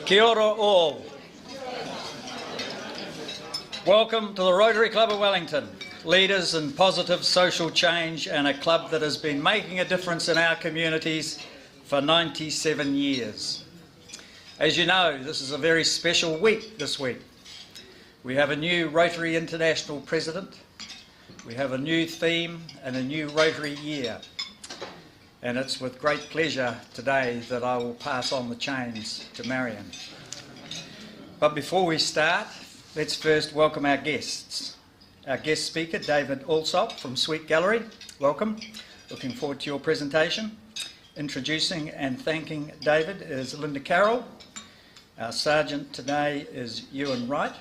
Kia ora all. Welcome to the Rotary Club of Wellington, leaders in positive social change and a club that has been making a difference in our communities for 97 years. As you know, this is a very special week this week. We have a new Rotary International President, we have a new theme and a new Rotary year. And it's with great pleasure today that I will pass on the chains to Marion. But before we start, let's first welcome our guests. Our guest speaker, David Alsop from Sweet Gallery. Welcome. Looking forward to your presentation. Introducing and thanking David is Linda Carroll. Our sergeant today is Euan Wright.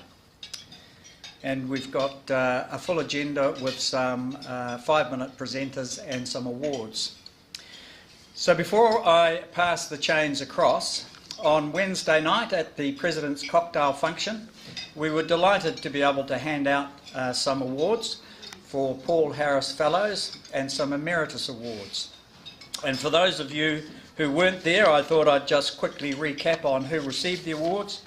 And we've got a full agenda with some 5-minute presenters and some awards. So before I pass the chains across, on Wednesday night at the President's Cocktail Function, we were delighted to be able to hand out some awards for Paul Harris Fellows and some Emeritus Awards. And for those of you who weren't there, I thought I'd just quickly recap on who received the awards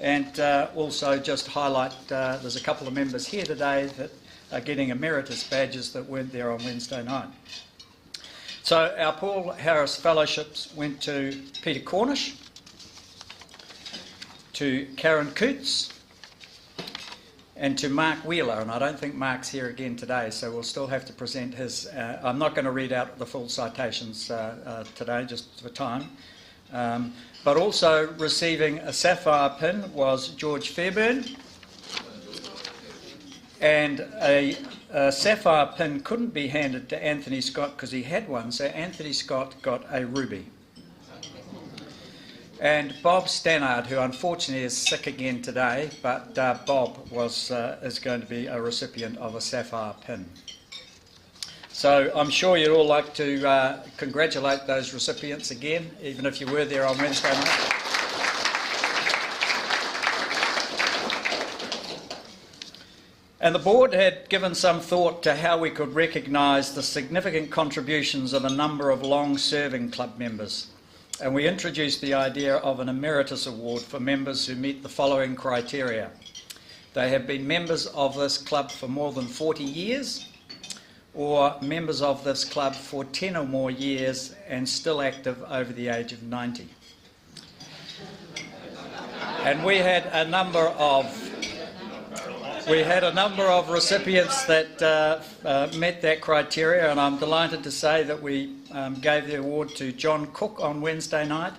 and also just highlight there's a couple of members here today that are getting Emeritus badges that weren't there on Wednesday night. So our Paul Harris Fellowships went to Peter Cornish, to Karen Coots, and to Mark Wheeler, and I don't think Mark's here again today, so we'll still have to present his. I'm not going to read out the full citations today, just for time. But also receiving a sapphire pin was George Fairburn, and a sapphire pin couldn't be handed to Anthony Scott because he had one, so Anthony Scott got a ruby. And Bob Stannard, who unfortunately is sick again today, but Bob is going to be a recipient of a sapphire pin. So I'm sure you'd all like to congratulate those recipients again, even if you were there on Wednesday night. And the board had given some thought to how we could recognise the significant contributions of a number of long-serving club members. And we introduced the idea of an Emeritus Award for members who meet the following criteria. They have been members of this club for more than 40 years, or members of this club for 10 or more years and still active over the age of 90. And we had a number of recipients that met that criteria, and I'm delighted to say that we gave the award to John Cook on Wednesday night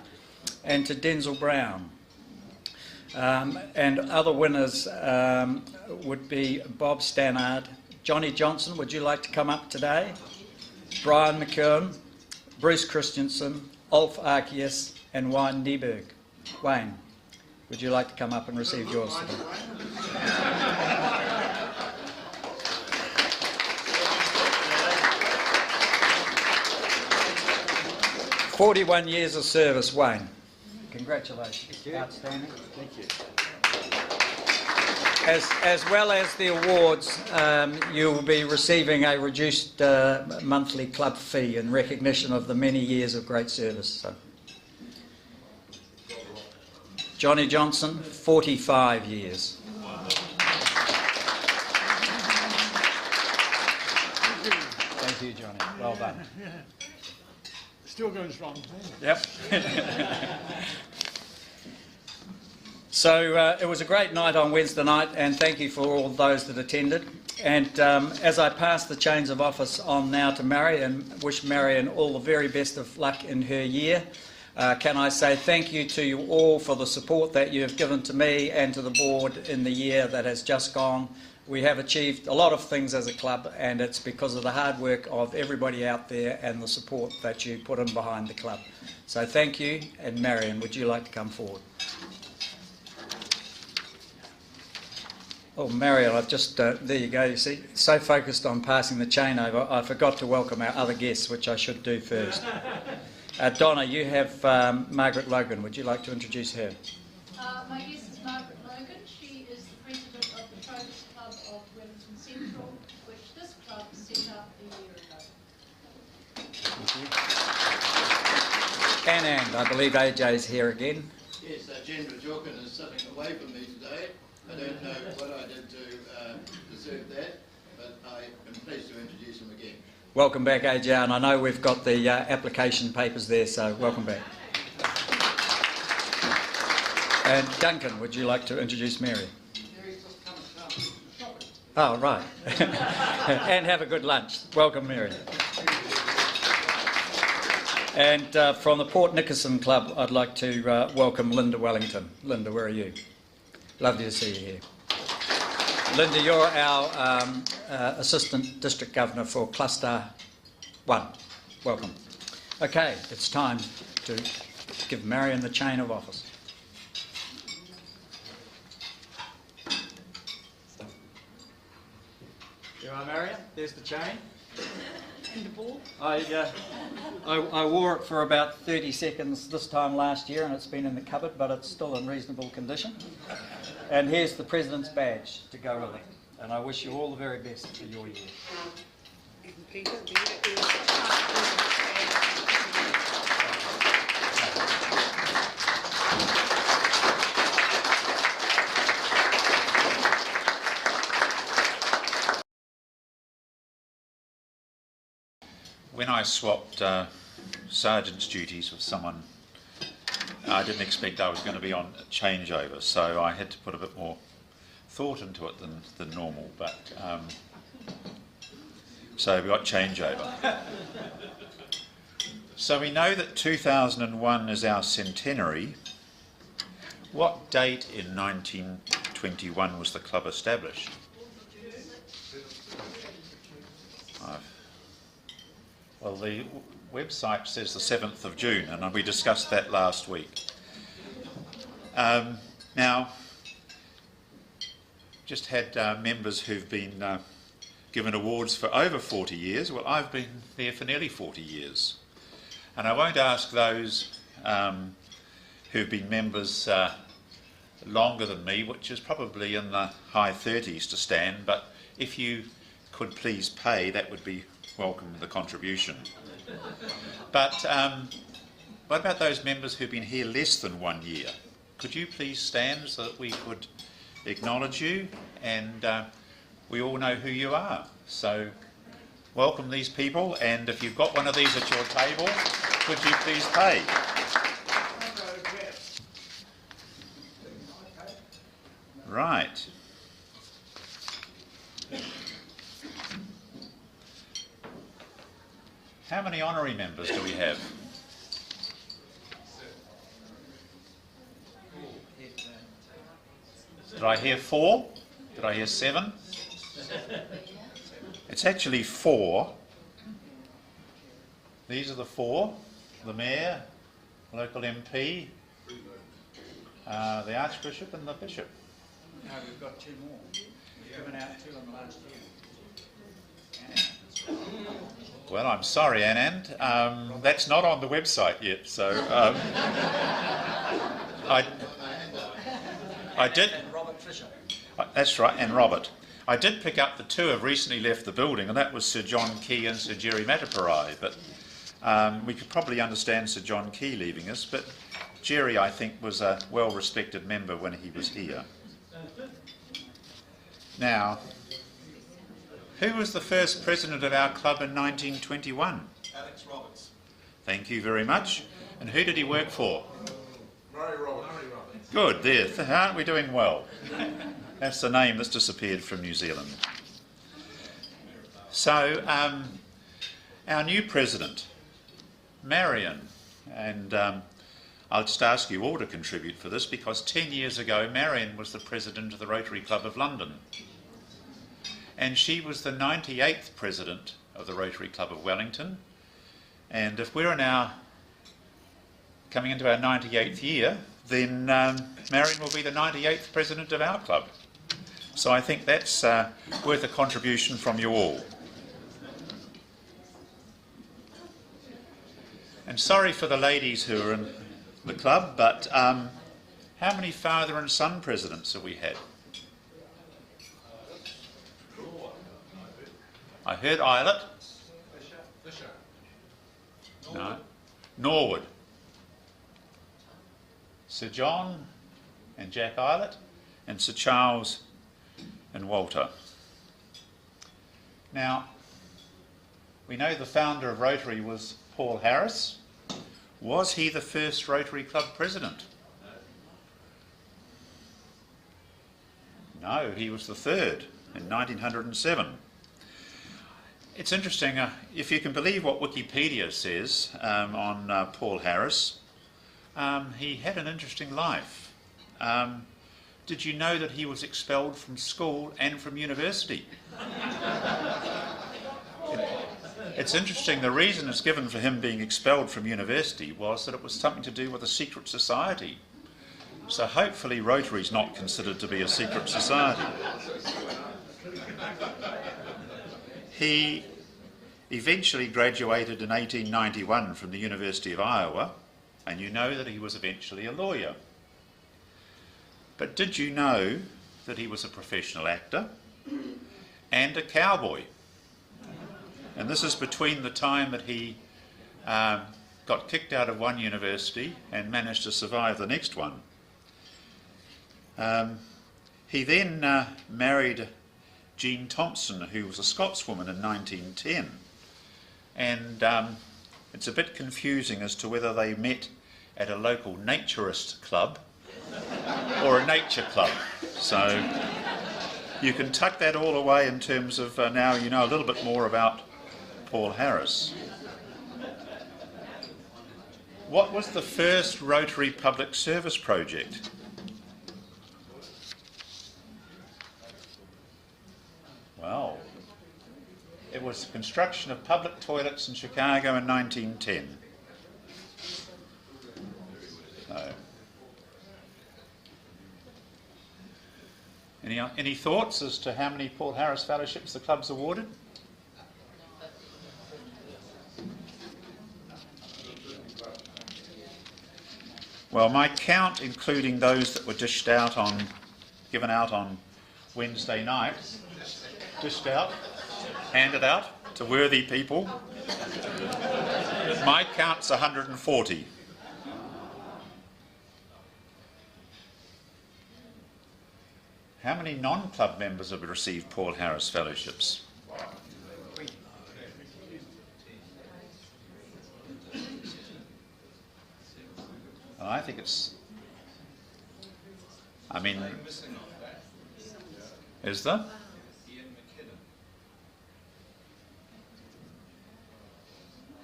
and to Denzel Brown. And other winners would be Bob Stannard, Johnny Johnson, would you like to come up today? Brian McKeown, Bruce Christensen, Ulf Arceus and Wayne Nieberg. Wayne, would you like to come up and receive yours today? 41 years of service, Wayne. Congratulations. Thank you. Outstanding. Thank you. As well as the awards, you will be receiving a reduced monthly club fee in recognition of the many years of great service. So. Johnny Johnson, 45 years. Thank you, Johnny. Well done. Still going strong. Yep. So it was a great night on Wednesday night, and thank you for all those that attended. And as I pass the chains of office on now to Marion, and wish Marion all the very best of luck in her year, can I say thank you to you all for the support that you have given to me and to the board in the year that has just gone. We have achieved a lot of things as a club, and it's because of the hard work of everybody out there and the support that you put in behind the club. So thank you, and Marion, would you like to come forward? Oh, Marion, I've just, there you go, you see, so focused on passing the chain over, I forgot to welcome our other guests, which I should do first. Donna, you have Margaret Logan. Would you like to introduce her? My guest is Margaret Logan. She is the president of the Probus Club of Wellington Central, which this club set up a year ago. Thank you. And I believe AJ's here again. Yeah. Yes, Jen Rarotongan is sitting away from me today. I don't know what I did to deserve that, but I am pleased to introduce him again. Welcome back, AJ, and I know we've got the application papers there, so welcome back. And Duncan, would you like to introduce Mary? Oh, right. And have a good lunch. Welcome, Mary. And from the Port Nicholson Club, I'd like to welcome Linda Wellington. Linda, where are you? Lovely to see you here. Linda, you're our Assistant District Governor for Cluster 1. Welcome. Okay, it's time to give Marion the chain of office. You are Marion. There's the chain. And the ball. I wore it for about 30 seconds this time last year, and it's been in the cupboard, but it's still in reasonable condition. And here's the President's badge to go with it. And I wish you all the very best for your year. When I swapped sergeant's duties with someone, I didn't expect I was going to be on a changeover, so I had to put a bit more thought into it than normal, but so we got changeover. So we know that 2001 is our centenary. What date in 1921 was the club established? Well, the website says the 7th of June, and we discussed that last week. Now, just had members who've been given awards for over 40 years. Well, I've been there for nearly 40 years. And I won't ask those who've been members longer than me, which is probably in the high 30s, to stand, but if you could please pay, that would be welcome, the contribution. But what about those members who've been here less than 1 year? Could you please stand so that we could acknowledge you, and we all know who you are. So welcome these people, and if you've got one of these at your table, could you please pay? Right. How many honorary members do we have? Did I hear 4? Did I hear 7? It's actually 4. These are the 4. The Mayor, local MP, the Archbishop and the Bishop. No, we've got 2 more. We've given out 2 in the last year. Well, I'm sorry, Anand. That's not on the website yet, so I did. And Robert Fisher. That's right, and Robert. I did pick up the 2 have recently left the building, and that was Sir John Key and Sir Jerry Mataparai. But we could probably understand Sir John Key leaving us, but Jerry, I think, was a well-respected member when he was here. Now, who was the first president of our club in 1921? Alex Roberts. Thank you very much. And who did he work for? Murray Roberts. Good, there. Aren't we doing well? That's the name that's disappeared from New Zealand. So, our new president, Marion, and I'll just ask you all to contribute for this, because 10 years ago Marion was the president of the Rotary Club of London. And she was the 98th president of the Rotary Club of Wellington. And if we're now coming into our 98th year, then Marion will be the 98th president of our club. So I think that's worth a contribution from you all. And sorry for the ladies who are in the club, but how many father and son presidents have we had? I heard Islet. Fisher. No. Norwood. Sir John and Jack Eilert, and Sir Charles and Walter. Now, we know the founder of Rotary was Paul Harris. Was he the first Rotary Club president? No, he was the third in 1907. It's interesting, if you can believe what Wikipedia says on Paul Harris, he had an interesting life. Did you know that he was expelled from school and from university? It's interesting, the reason it's given for him being expelled from university was that it was something to do with a secret society. So hopefully Rotary's not considered to be a secret society. He eventually graduated in 1891 from the University of Iowa, and you know that he was eventually a lawyer. But did you know that he was a professional actor and a cowboy? And this is between the time that he got kicked out of one university and managed to survive the next one. He then married Jean Thompson, who was a Scotswoman, in 1910. And it's a bit confusing as to whether they met at a local naturist club or a nature club. So you can tuck that all away in terms of now you know a little bit more about Paul Harris. What was the first Rotary public service project? Well, it was the construction of public toilets in Chicago in 1910. So, any thoughts as to how many Paul Harris fellowships the club's awarded? Well, my count, including those that were given out on Wednesday night, handed out to worthy people, my count's 140. How many non-club members have received Paul Harris fellowships? Well, I think it's... Is there?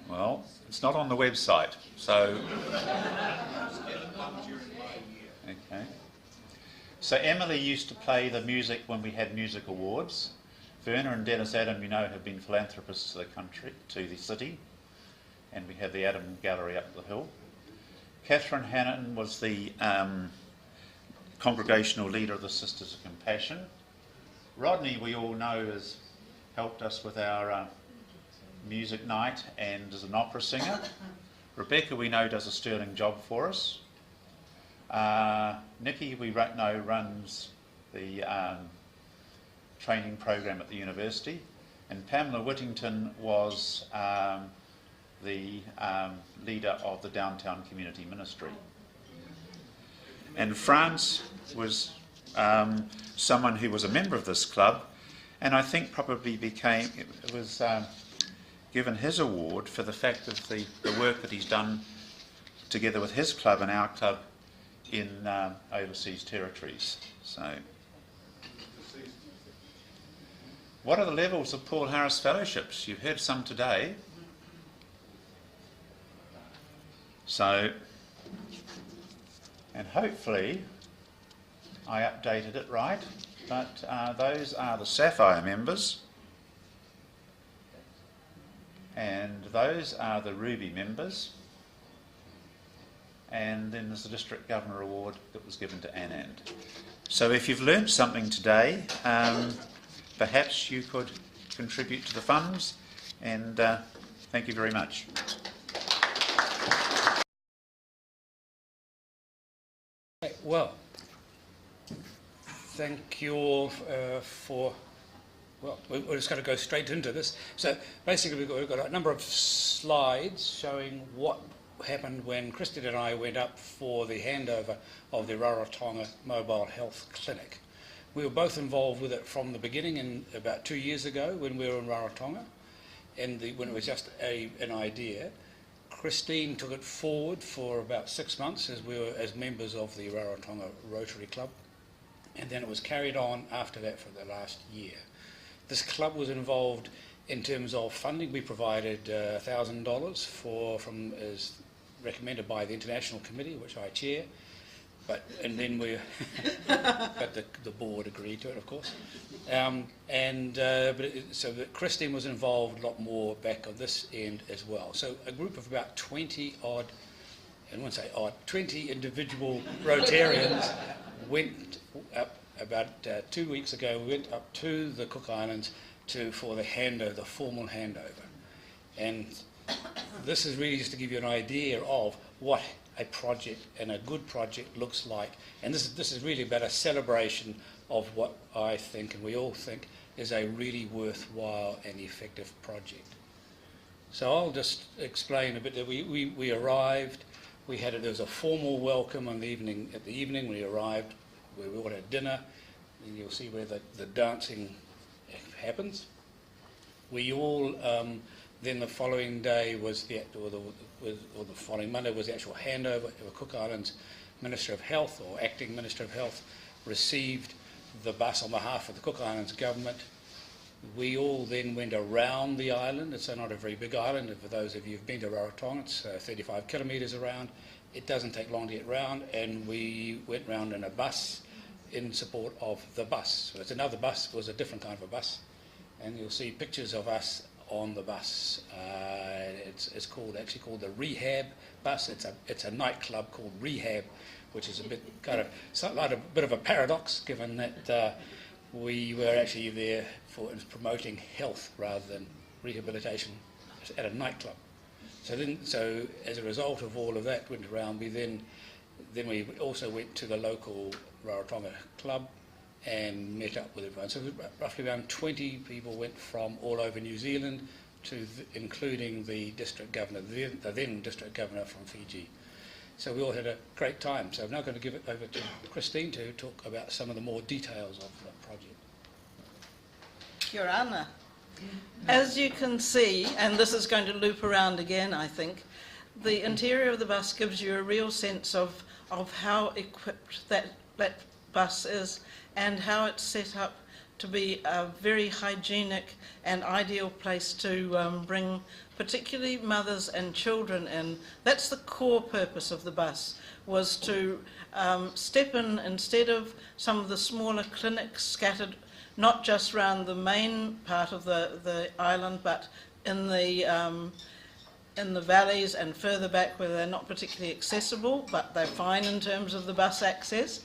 Well, it's not on the website, so... Okay. So Emily used to play the music when we had music awards. Verna and Dennis Adam, you know, have been philanthropists to the country, to the city, and we had the Adam Gallery up the hill. Catherine Hannon was the congregational leader of the Sisters of Compassion. Rodney, we all know, has helped us with our music night and is an opera singer. Rebecca, we know, does a sterling job for us. Nikki, we know, runs the training program at the university. And Pamela Whittington was the leader of the Downtown Community Ministry. And France was someone who was a member of this club, and I think probably was given his award for the fact of the work that he's done together with his club and our club in overseas territories. So, what are the levels of Paul Harris fellowships? You've heard some today. So, and hopefully I updated it right, but those are the Sapphire members, and those are the Ruby members, and then there's the District Governor Award that was given to Anand. So if you've learnt something today, perhaps you could contribute to the funds, and thank you very much. Well, thank you all for, well, we're just going to go straight into this. So basically we've got a number of slides showing what happened when Christine and I went up for the handover of the Rarotongan Mobile Health Clinic. We were both involved with it from the beginning, about 2 years ago when we were in Rarotonga, and when it was just an idea. Christine took it forward for about 6 months as members of the Rarotonga Rotary Club, and then it was carried on after that for the last year. This club was involved in terms of funding. We provided $1,000 as recommended by the International Committee, which I chair, but the board agreed to it, of course. So Christine was involved a lot more back on this end as well. So a group of about 20 individual Rotarians went up about 2 weeks ago. We went up to the Cook Islands for the formal handover. And this is really just to give you an idea of what a project and a good project looks like. And this is really about a celebration of what I think, and we all think, is a really worthwhile and effective project. So I'll just explain a bit. That we arrived. There was a formal welcome at the evening we arrived. We all had dinner, and you'll see where the dancing happens. We all then the following day was the following Monday was the actual handover. The Cook Islands Minister of Health, or Acting Minister of Health, received the bus on behalf of the Cook Islands government. We all then went around the island. It's not a very big island. For those of you who've been to Rarotongan, it's 35 kilometres around. It doesn't take long to get round, and we went round in a bus in support of the bus. So it's another bus. It was a different kind of a bus, and you'll see pictures of us on the bus. It's actually called the Rehab bus. It's a nightclub called Rehab, which is a bit a bit of a paradox, given that we were actually there for promoting health rather than rehabilitation at a nightclub. So as a result of all of that, went around. We also went to the local Rarotonga club and met up with everyone. So roughly around 20 people went from all over New Zealand, including the district governor, the then district governor from Fiji. So we all had a great time. So I'm now going to give it over to Christine to talk about some of the more details of the project. Kia ora. As you can see, and this is going to loop around again, I think, the interior of the bus gives you a real sense of how equipped that bus is, and how it's set up to be a very hygienic and ideal place to bring particularly mothers and children in. That's the core purpose of the bus, was to step in instead of some of the smaller clinics scattered not just around the main part of the island, but in the valleys and further back where they're not particularly accessible, but they're fine in terms of the bus access.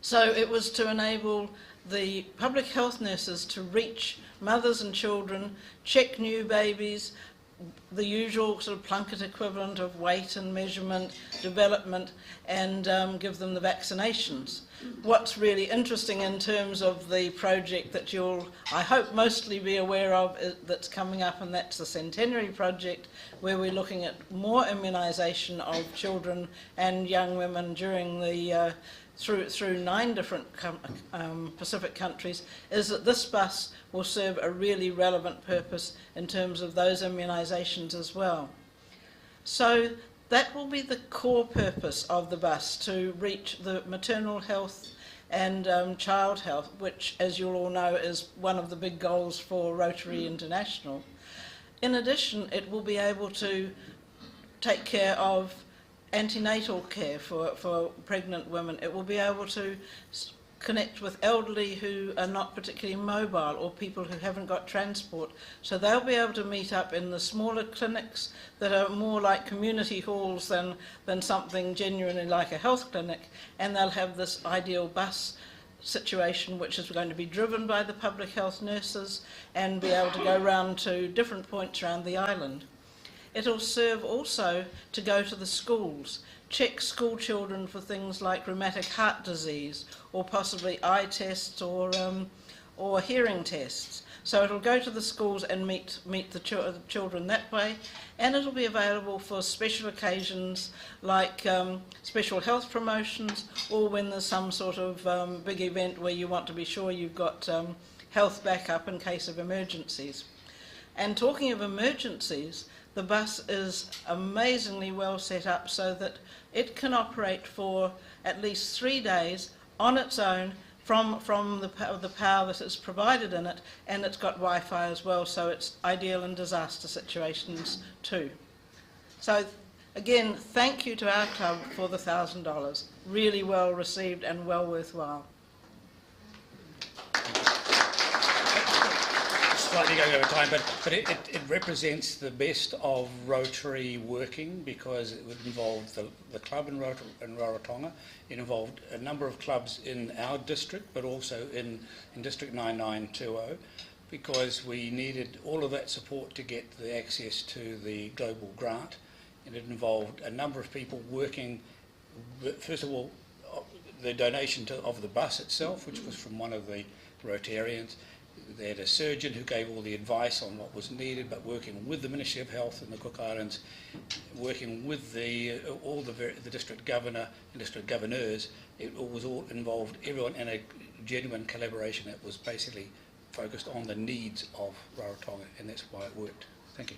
So it was to enable the public health nurses to reach mothers and children, check new babies, the usual sort of Plunkett equivalent of weight and measurement, development, and give them the vaccinations. What's really interesting in terms of the project that you'll, I hope, mostly be aware of that's coming up, and that's the Centenary Project, where we're looking at more immunisation of children and young women during the through 9 different Pacific countries, is that this bus will serve a really relevant purpose in terms of those immunisations as well. So that will be the core purpose of the bus, to reach the maternal health and child health, which, as you'll all know, is one of the big goals for Rotary International. In addition, it will be able to take care of antenatal care for pregnant women. It will be able to connect with elderly who are not particularly mobile, or people who haven't got transport. So they'll be able to meet up in the smaller clinics that are more like community halls than something genuinely like a health clinic, and they'll have this ideal bus situation which is going to be driven by the public health nurses and be able to go round to different points around the island. It'll serve also to go to the schools, check school children for things like rheumatic heart disease, or possibly eye tests or hearing tests. So it'll go to the schools and meet the children that way, and it'll be available for special occasions like special health promotions, or when there's some sort of big event where you want to be sure you've got health backup in case of emergencies. And talking of emergencies, the bus is amazingly well set up so that it can operate for at least 3 days on its own from the power that is provided in it, and it's got Wi-Fi as well, so it's ideal in disaster situations too. So again, thank you to our club for the $1,000. Really well received and well worthwhile. Slightly going over time, but it represents the best of Rotary working, because it would involve the club in Rarotonga. It involved a number of clubs in our district, but also in District 9920, because we needed all of that support to get the access to the global grant. And it involved a number of people working, first of all, the donation of the bus itself, which was from one of the Rotarians. They had a surgeon who gave all the advice on what was needed, but working with the Ministry of Health in the Cook Islands, working with all the district governor and district governors. It was all involved everyone in a genuine collaboration that was basically focused on the needs of Rarotonga, and that's why it worked. Thank you.